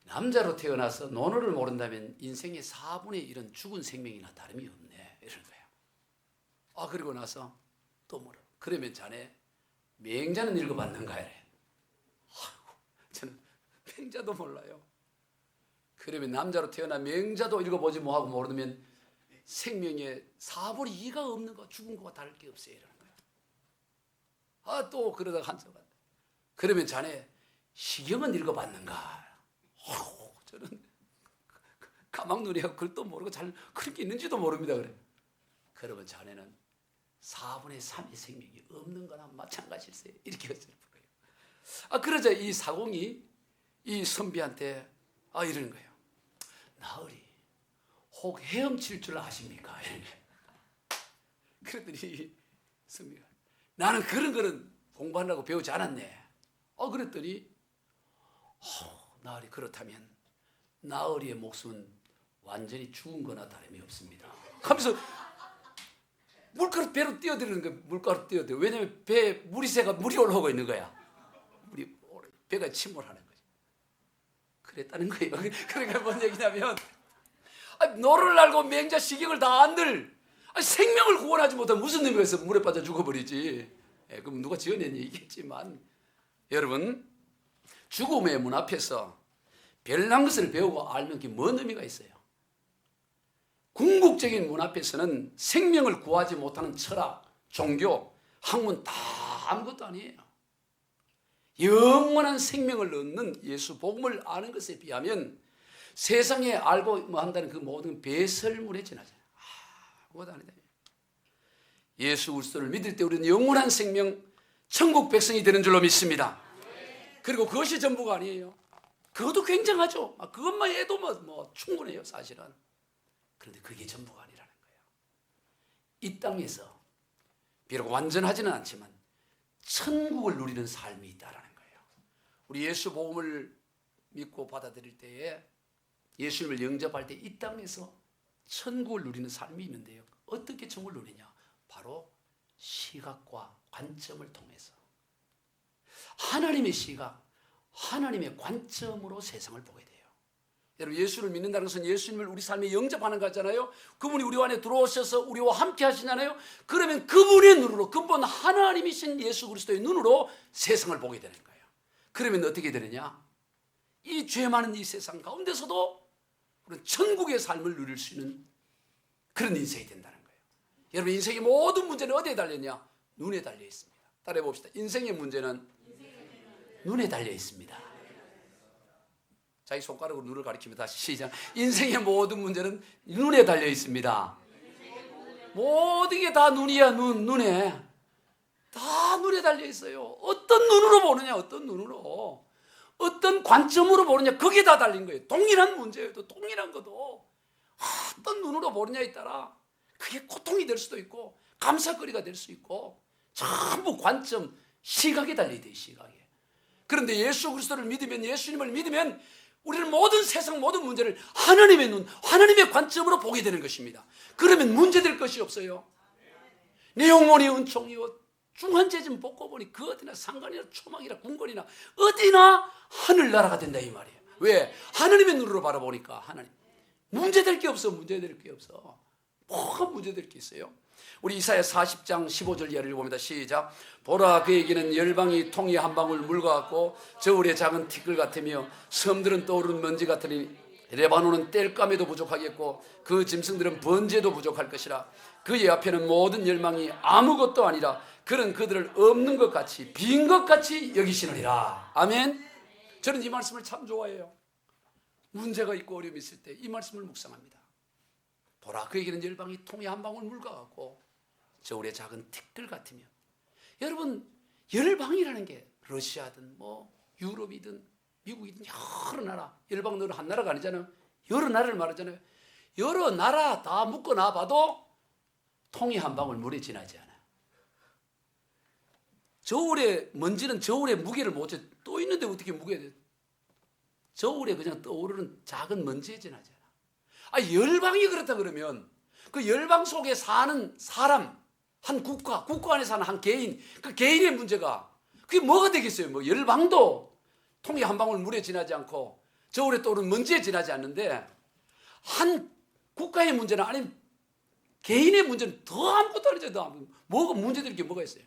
남자로 태어나서 논어를 모른다면 인생의 4분의 1은 죽은 생명이나 다름이 없네 이런 거예요. 그리고 나서 또 물어. 그러면 자네 맹자는 읽어봤는가 이래. 저는 맹자도 몰라요. 그러면 남자로 태어나 맹자도 읽어보지 뭐하고 모르면 생명의 4분의 2가 없는 거, 죽은 거와 다를 게 없어요 이러는 거예요. 또 그러다가 한참 갔다. 그러면 자네 시경은 읽어봤는가? 저는 가망눈이하고 글도 모르고 잘 그런 게 있는지도 모릅니다. 그래. 그러면 자네는 4분의 3의 생명이 없는 거나 마찬가지일세. 이렇게 여쭤보는 거예요. 그러자 이 사공이 이 선비한테 이러는 거예요. 나으리 혹 헤엄칠 줄 아십니까? 이러는 거예요. 그랬더니 선비가 나는 그런 거는 공부하려고 배우지 않았네. 그랬더니 나으리 그렇다면 나으리의 목숨은 완전히 죽은 거나 다름이 없습니다. 하면서 물가로 배로 뛰어들는 거예요. 물가로 뛰어들어. 왜냐하면 배에 물이 올라오고 있는 거야. 배가 침몰하는 거죠. 그랬다는 거예요. 그러니까 뭔 얘기냐면 노를 알고 맹자 시경을 다 안들 생명을 구원하지 못하면 무슨 의미가 있어? 물에 빠져 죽어버리지. 그럼 누가 지어낸 얘기겠지만 여러분 죽음의 문 앞에서 별난 것을 배우고 알면 그게 뭔 의미가 있어요? 궁극적인 문 앞에서는 생명을 구하지 못하는 철학, 종교, 학문 다 아무것도 아니에요. 영원한 생명을 얻는 예수 복음을 아는 것에 비하면 세상에 알고 한다는 그 모든 배설물에 지나잖아요. 아무것도 아니다. 예수 그리스도를 믿을 때 우리는 영원한 생명, 천국 백성이 되는 줄로 믿습니다. 그리고 그것이 전부가 아니에요. 그것도 굉장하죠. 그것만 해도 뭐 충분해요, 사실은. 그런데 그게 전부가 아니라는 거예요. 이 땅에서 비록 완전하지는 않지만 천국을 누리는 삶이 있다라는 거예요. 우리 예수 복음을 믿고 받아들일 때에 예수님을 영접할 때 이 땅에서 천국을 누리는 삶이 있는데요. 어떻게 천국을 누리냐? 바로 시각과 관점을 통해서 하나님의 시각, 하나님의 관점으로 세상을 보게 돼요. 여러분 예수를 믿는다는 것은 예수님을 우리 삶에 영접하는 거잖아요. 그분이 우리 안에 들어오셔서 우리와 함께 하시잖아요. 그러면 그분의 눈으로 근본 하나님이신 예수 그리스도의 눈으로 세상을 보게 되는 거예요. 그러면 어떻게 되느냐? 이 죄 많은 이 세상 가운데서도 우리는 천국의 삶을 누릴 수 있는 그런 인생이 된다는 거예요. 여러분 인생의 모든 문제는 어디에 달렸냐? 눈에 달려 있습니다. 따라해 봅시다. 인생의 문제는 눈에 달려 있습니다. 자기 손가락으로 눈을 가리키며 다시 시작. 인생의 모든 문제는 눈에 달려 있습니다. 모든 게 다 눈이야. 눈에 다 눈에 달려 있어요. 어떤 눈으로 보느냐, 어떤 눈으로, 어떤 관점으로 보느냐, 거기에 다 달린 거예요. 동일한 문제여도 동일한 것도 어떤 눈으로 보느냐에 따라 그게 고통이 될 수도 있고 감사거리가 될 수 있고 전부 관점, 시각에 달려 있대요. 시각에. 그런데 예수 그리스도를 믿으면, 예수님을 믿으면 우리는 모든 세상 모든 문제를 하나님의 눈, 하나님의 관점으로 보게 되는 것입니다. 그러면 문제될 것이 없어요. 내 영혼이 은총이요 중한죄좀 벗고보니 그 어디나 상관이나 초막이나 궁궐이나 어디나 하늘나라가 된다 이 말이에요. 왜? 하나님의 눈으로 바라보니까 하나님. 문제될 게 없어. 문제될 게 없어. 뭐가 문제될 게 있어요? 우리 이사야 40장 15절 이하를 읽어봅니다. 시작. 보라, 그에게는 열방이 통이 한 방울 물과 같고 저울의 작은 티끌 같으며 섬들은 떠오르는 먼지 같으니 레바논은 땔감에도 부족하겠고 그 짐승들은 번제도 부족할 것이라. 그의 앞에는 모든 열망이 아무것도 아니라 그는 그들을 없는 것 같이 빈 것 같이 여기시느니라. 아멘. 저는 이 말씀을 참 좋아해요. 문제가 있고 어려움이 있을 때 이 말씀을 묵상합니다. 보라, 그에게는 열방이 통에 한 방울 물과 같고 저울의 작은 티끌 같으며. 여러분, 열방이라는 게 러시아든 뭐 유럽이든 미국이든 여러 나라, 열방은 한 나라가 아니잖아요. 여러 나라를 말하잖아요. 여러 나라 다 묶어놔 봐도 통이 한 방울 물에 지나지 않아요. 저울에 먼지는 저울의 무게를 못 재. 또 있는데 어떻게 무게가 돼? 저울에 그냥 떠오르는 작은 먼지에 지나지 않아. 열방이 그렇다 그러면 그 열방 속에 사는 사람, 한 국가 안에 사는 한 개인, 그 개인의 문제가 그게 뭐가 되겠어요? 뭐 열방도 통이 한 방울 물에 지나지 않고 저울에 떠오르는 먼지에 지나지 않는데 한 국가의 문제는 아니면 개인의 문제는 더 아무것도 아니죠. 더 아무것도. 뭐가 문제될 게 뭐가 있어요?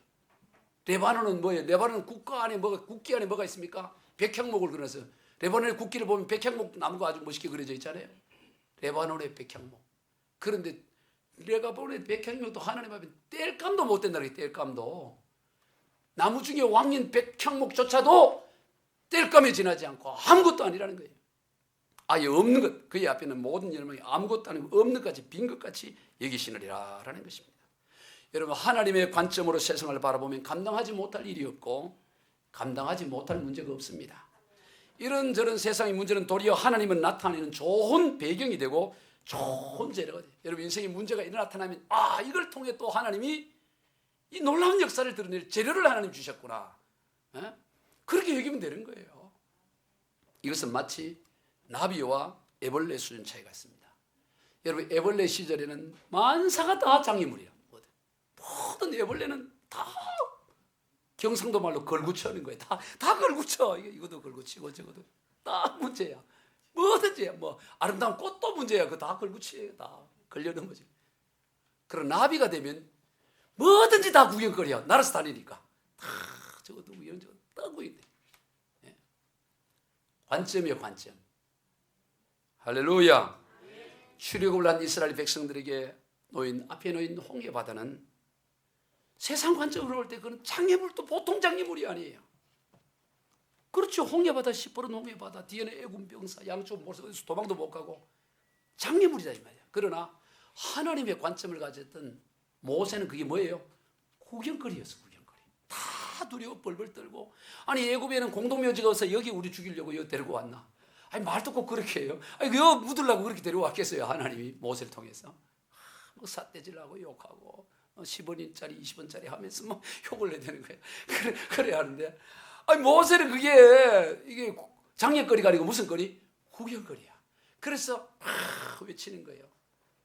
레바논은 뭐예요? 레바논은 국가 안에 국기 안에 뭐가 있습니까? 백향목을 그려서 레바논의 국기를 보면 백향목 나무가 아주 멋있게 그려져 있잖아요. 레바논의 백향목. 그런데 레바논의 백향목도 하나님 앞에 뗄감도 못 된다 그래요. 뗄감도. 나무 중에 왕인 백향목조차도 뗄감에 지나지 않고 아무것도 아니라는 거예요. 아예 없는 것. 그의 앞에는 모든 열망이 아무것도 아니고 없는 것까지 빈 것같이 여기시느리라 라는 것입니다. 여러분, 하나님의 관점으로 세상을 바라보면 감당하지 못할 일이 없고 감당하지 못할 문제가 없습니다. 이런저런 세상의 문제는 도리어 하나님은 나타내는 좋은 배경이 되고 좋은 재료가 돼요. 여러분, 인생에 문제가 나타나면 이걸 통해 또 하나님이 이 놀라운 역사를 드러낼 재료를 하나님 주셨구나. 그렇게 여기면 되는 거예요. 이것은 마치 나비와 애벌레 수준 차이가 있습니다. 여러분, 애벌레 시절에는 만사가 다 장애물이야. 모든 애벌레는 다 경상도 말로 걸구쳐는 거예요. 다 걸구쳐. 이것도 걸구치고 저것도 다 문제야. 뭐든지 뭐 아름다운 꽃도 문제야. 그거 다 걸구치예요. 다 걸려넘어져. 그러나 나비가 되면 뭐든지 다 구경거려. 날아서 다니니까 다 저것도 구경 저것도 다 구경돼. 관점이에요. 관점. 할렐루야. 출애굽을 한 이스라엘 백성들에게 앞에 놓인 홍해 바다는 세상 관점으로 볼 때 그건 장애물도 보통 장애물이 아니에요. 그렇죠. 홍해바다, 시퍼런 홍해바다, 뒤에는 애군병사, 양쪽 어디서 도망도 못 가고 장애물이다 이 말이야. 그러나 하나님의 관점을 가졌던 모세는 그게 뭐예요? 구경거리였어. 구경거리. 다 두려워 벌벌 떨고. 아니, 애굽에는 공동묘지가 없어. 여기 우리 죽이려고 여기 데리고 왔나? 말도 꼭 그렇게 해요. 여기 묻으려고 그렇게 데려왔겠어요. 하나님이 모세를 통해서. 뭐 삿대질하고 욕하고 10원짜리 20원짜리 하면서 뭐 욕을 내야 되는 거예요. 그래 하는데 모세는 이게 장례거리가 아니고 무슨 거리? 구경거리야. 그래서 외치는 거예요.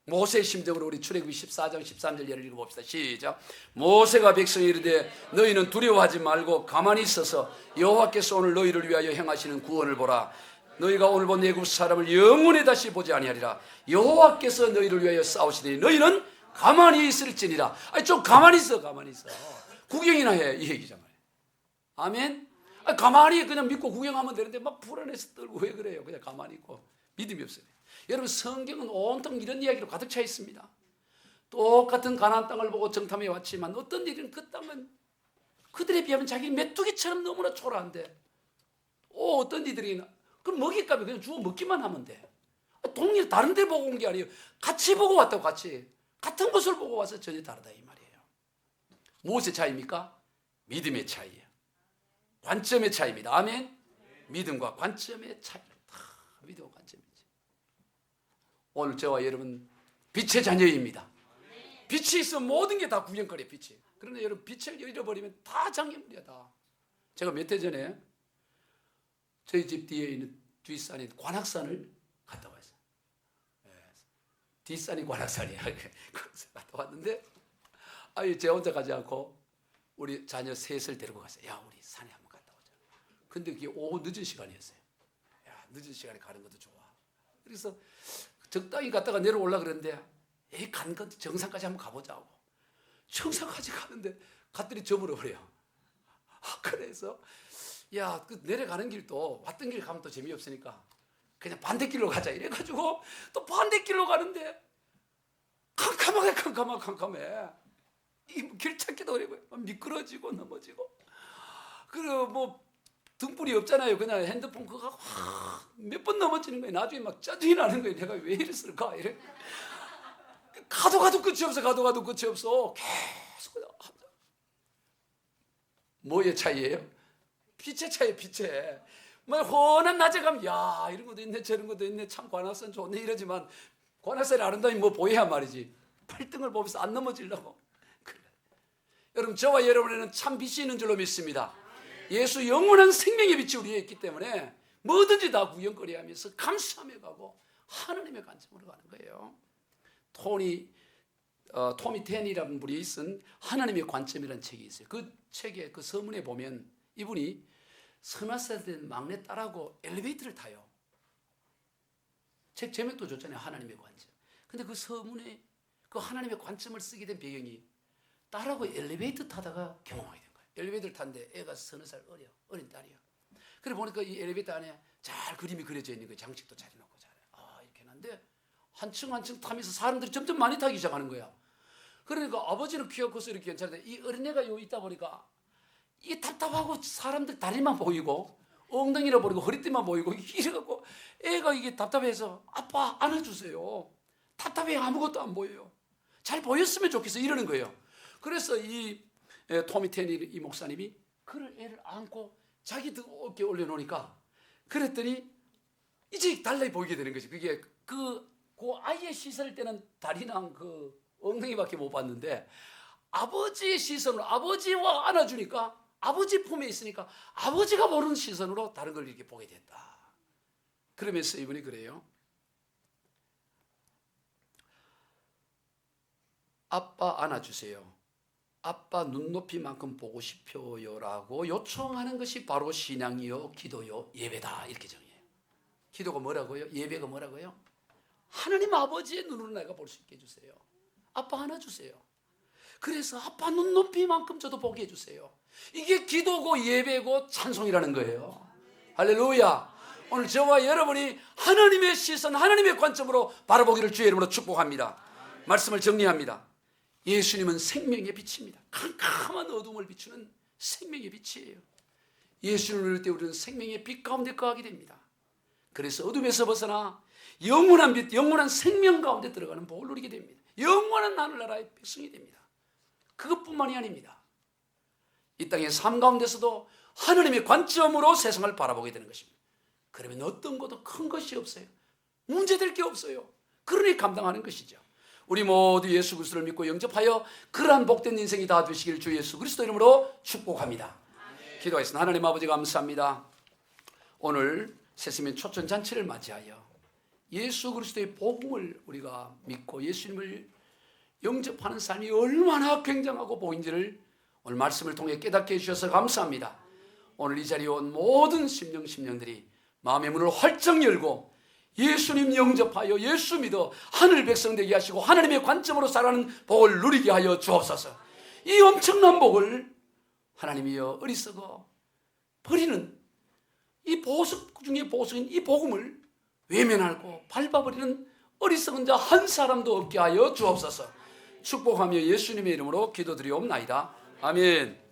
모세의 심정으로 우리 출애굽기 14장 13절 예를 읽어봅시다. 시작. 모세가 백성이 이르되 너희는 두려워하지 말고 가만히 있어서 여호와께서 오늘 너희를 위하여 행하시는 구원을 보라. 너희가 오늘 본 애굽 사람을 영원히 다시 보지 아니하리라. 여호와께서 너희를 위하여 싸우시니 너희는 가만히 있을지니라. 좀 가만히 있어. 가만히 있어. 구경이나 해. 이 얘기잖아요. 아멘. 가만히 그냥 믿고 구경하면 되는데 막 불안해서 떨고 왜 그래요? 그냥 가만히 있고 믿음이 없어요. 여러분, 성경은 온통 이런 이야기로 가득 차 있습니다. 똑같은 가나안 땅을 보고 정탐해 왔지만 어떤 일은 그 땅은 그들에 비하면 자기 메뚜기처럼 너무나 초라한데 어떤 이들이 그럼 먹잇감이 그냥 주워 먹기만 하면 돼. 동일 다른 데 보고 온 게 아니에요. 같이 보고 왔다고. 같은 것을 보고 와서 전혀 다르다 이 말이에요. 무엇의 차이입니까? 믿음의 차이예요. 관점의 차이입니다. 아멘. 믿음과 관점의 차이. 믿음과 관점이지. 오늘 저와 여러분 빛의 자녀입니다. 빛이 있으면 모든 게 다 구경거리야. 빛이. 그런데 여러분, 빛을 잃어버리면 다 장애물이야. 다. 제가 몇 해 전에 저희 집 뒤에 있는 뒷산인 관악산을 갔다 왔어요. 뒷산이 관악산이야. 그래서 갔다 왔는데 제 혼자 가지 않고 우리 자녀 셋을 데리고 갔어요. 야, 우리 산에 한번 갔다 오자. 근데 그게 오후 늦은 시간이었어요. 야, 늦은 시간에 가는 것도 좋아. 그래서 적당히 갔다가 내려오려고 그랬는데 간 것 정상까지 한번 가보자고. 청사까지 가는데 갔더니 저물어버려요. 그래서 야, 그 내려가는 길도 왔던 길 가면 또 재미없으니까 그냥 반대길로 가자 이래가지고 또 반대길로 가는데 캄캄해. 이 길 찾기도 어려워요. 미끄러지고 넘어지고. 그리고 뭐 등불이 없잖아요. 그냥 핸드폰 그거 몇 번 넘어지는 거예요. 나중에 막 짜증이 나는 거예요. 내가 왜 이랬을까? 이래. 가도 끝이 없어. 계속 그냥. 뭐의 차이예요? 빛의 차이예요. 빛의. 뭐 훤한 낮에 가면 야 이런 것도 있네 저런 것도 있네 참 관악산 좋네 이러지만 관악산의 아름다움이 뭐 보여야 말이지. 팔등을 보면서 안 넘어지려고. 그래. 여러분 저와 여러분에는 참 빛이 있는 줄로 믿습니다. 예수 영원한 생명의 빛이 우리에 있기 때문에 뭐든지 다 구경거리하면서 감사하며 가고 하나님의 관점으로 가는 거예요. 토미 텐이라는 분이 쓴 하나님의 관점이라는 책이 있어요. 그 책의 그 서문에 보면 이분이 30살 된 막내 딸하고 엘리베이터를 타요. 책 제목도 좋잖아요. 하나님의 관점. 근데 그 서문에 그 하나님의 관점을 쓰게 된 배경이 딸하고 엘리베이터 타다가 경험하게 된 거예요. 엘리베이터를 탔는데 애가 30살 어린 딸이야. 그래 보니까 이 엘리베이터 안에 잘 그림이 그려져 있는 거예요. 장식도 잘 해놓고 잘. 이렇게 해놨는데 한층 타면서 사람들이 점점 많이 타기 시작하는 거야. 그러니까 아버지는 키가 커서 이렇게 괜찮은데 이 어린애가 요 있다 보니까 이게 답답하고 사람들 다리만 보이고 엉덩이를 보이고 허리띠만 보이고 이래갖고 애가 이게 답답해서 아빠 안아주세요. 답답해 아무것도 안 보여요. 잘 보였으면 좋겠어 이러는 거예요. 그래서 이 토미 테니 이 목사님이 그를 애를 안고 자기 어깨에 올려놓으니까 그랬더니 이제 달라이 보이게 되는 거지. 그게 그 아이의 시선일 때는 다리랑 그 엉덩이밖에 못 봤는데 아버지의 시선으로 아버지와 안아주니까 아버지 품에 있으니까 아버지가 보는 시선으로 다른 걸 이렇게 보게 됐다. 그러면서 이분이 그래요. 아빠 안아주세요. 아빠 눈높이만큼 보고 싶어요라고 요청하는 것이 바로 신앙이요, 기도요, 예배다 이렇게 정해요. 기도가 뭐라고요? 예배가 뭐라고요? 하나님 아버지의 눈으로 내가 볼 수 있게 해주세요. 아빠 안아주세요. 그래서 아빠 눈높이만큼 저도 보게 해주세요. 이게 기도고 예배고 찬송이라는 거예요. 할렐루야. 오늘 저와 여러분이 하나님의 시선, 하나님의 관점으로 바라보기를 주의 이름으로 축복합니다. 말씀을 정리합니다. 예수님은 생명의 빛입니다. 캄캄한 어둠을 비추는 생명의 빛이에요. 예수님을 믿을 때 우리는 생명의 빛 가운데 거하게 됩니다. 그래서 어둠에서 벗어나 영원한 빛, 영원한 생명 가운데 들어가는 복을 누리게 됩니다. 영원한 하늘나라의 백성이 됩니다. 그것뿐만이 아닙니다. 이 땅의 삶 가운데서도 하나님의 관점으로 세상을 바라보게 되는 것입니다. 그러면 어떤 것도 큰 것이 없어요. 문제될 게 없어요. 그러니 감당하는 것이죠. 우리 모두 예수 그리스도를 믿고 영접하여 그러한 복된 인생이 다 되시길 주 예수 그리스도 이름으로 축복합니다. 기도하겠습니다. 하나님 아버지 감사합니다. 오늘 새수면 초천잔치를 맞이하여 예수 그리스도의 복음을 우리가 믿고 예수님을 영접하는 삶이 얼마나 굉장하고 복인지를 오늘 말씀을 통해 깨닫게 해주셔서 감사합니다. 오늘 이 자리에 온 모든 심령들이 마음의 문을 활짝 열고 예수님 영접하여 예수 믿어 하늘 백성 되게 하시고 하나님의 관점으로 살아가는 복을 누리게 하여 주옵소서. 이 엄청난 복을 하나님이여 어리석어 버리는 이 보석 중에 보석인 이 복음을 외면하고 밟아버리는 어리석은 자 한 사람도 없게 하여 주옵소서. 축복하며 예수님의 이름으로 기도드리옵나이다. 아멘.